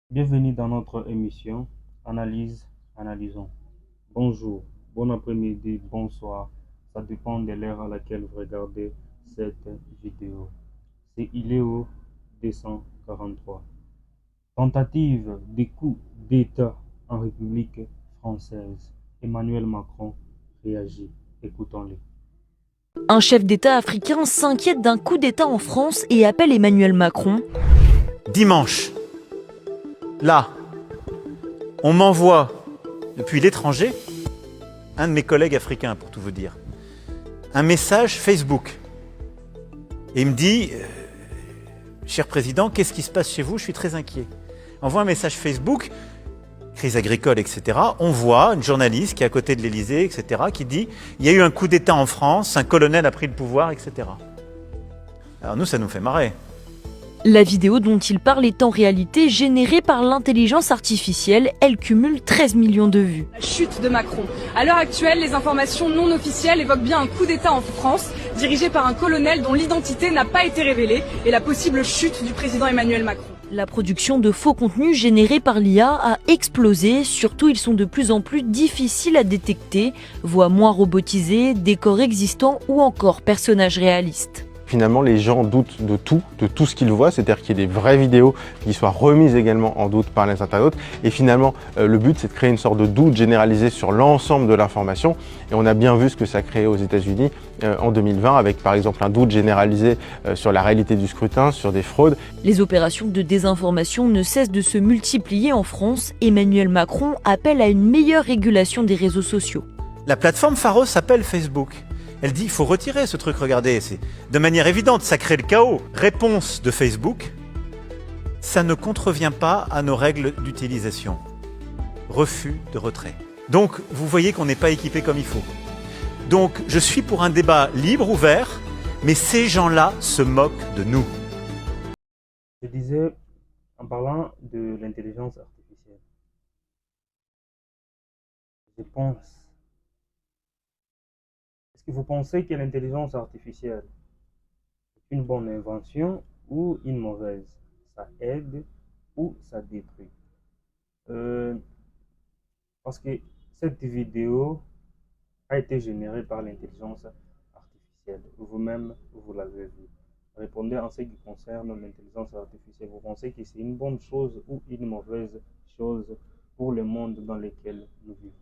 Bienvenue dans notre émission Analyse, analysons. Bonjour, bon après-midi, bonsoir. Ça dépend de l'heure à laquelle vous regardez cette vidéo. C'est Iléo 243. Tentative de coup d'État en République française. Emmanuel Macron réagit. Écoutons-le. Un chef d'État africain s'inquiète d'un coup d'État en France et appelle Emmanuel Macron. Dimanche, là, on m'envoie depuis l'étranger, un de mes collègues africains pour tout vous dire, un message Facebook. Et il me dit, cher président, qu'est-ce qui se passe chez vous? Je suis très inquiet. On envoie un message Facebook, crise agricole, etc. On voit une journaliste qui est à côté de l'Élysée, etc., qui dit, il y a eu un coup d'État en France, un colonel a pris le pouvoir, etc. Alors nous, ça nous fait marrer. La vidéo dont il parle est en réalité générée par l'intelligence artificielle. Elle cumule 13 millions de vues. La chute de Macron. À l'heure actuelle, les informations non officielles évoquent bien un coup d'État en France, dirigé par un colonel dont l'identité n'a pas été révélée, et la possible chute du président Emmanuel Macron. La production de faux contenus générés par l'IA a explosé, surtout ils sont de plus en plus difficiles à détecter, voix moins robotisées, décors existants ou encore personnages réalistes. Finalement, les gens doutent de tout ce qu'ils voient, c'est-à-dire qu'il y ait des vraies vidéos qui soient remises également en doute par les internautes. Et finalement, le but, c'est de créer une sorte de doute généralisé sur l'ensemble de l'information. Et on a bien vu ce que ça a créé aux États-Unis en 2020, avec par exemple un doute généralisé sur la réalité du scrutin, sur des fraudes. Les opérations de désinformation ne cessent de se multiplier en France. Emmanuel Macron appelle à une meilleure régulation des réseaux sociaux. La plateforme Pharos s'appelle Facebook. Elle dit, il faut retirer ce truc, regardez, c'est de manière évidente, ça crée le chaos. Réponse de Facebook, ça ne contrevient pas à nos règles d'utilisation. Refus de retrait. Donc, vous voyez qu'on n'est pas équipé comme il faut. Donc, je suis pour un débat libre, ouvert, mais ces gens-là se moquent de nous. Je disais, en parlant de l'intelligence artificielle, je pense. Est-ce que vous pensez que l'intelligence artificielle est une bonne invention ou une mauvaise? Ça aide ou ça détruit? Parce que cette vidéo a été générée par l'intelligence artificielle. Vous-même, vous l'avez vu. Répondez en ce qui concerne l'intelligence artificielle. Vous pensez que c'est une bonne chose ou une mauvaise chose pour le monde dans lequel nous vivons?